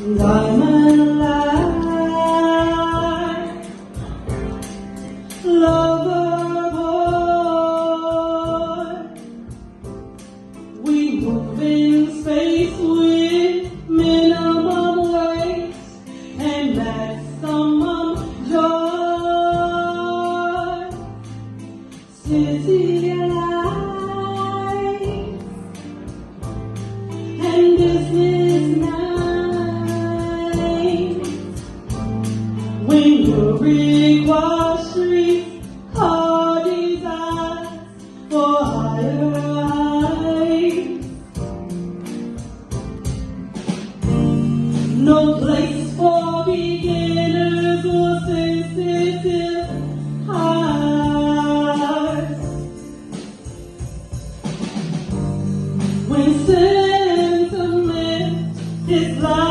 Diamond light, lover boy, we move in space with minimum weight and maximum joy. City lights and business nights. When you require streets are designed for higher heights. No place for beginners or sensitive hearts. When sentiment is like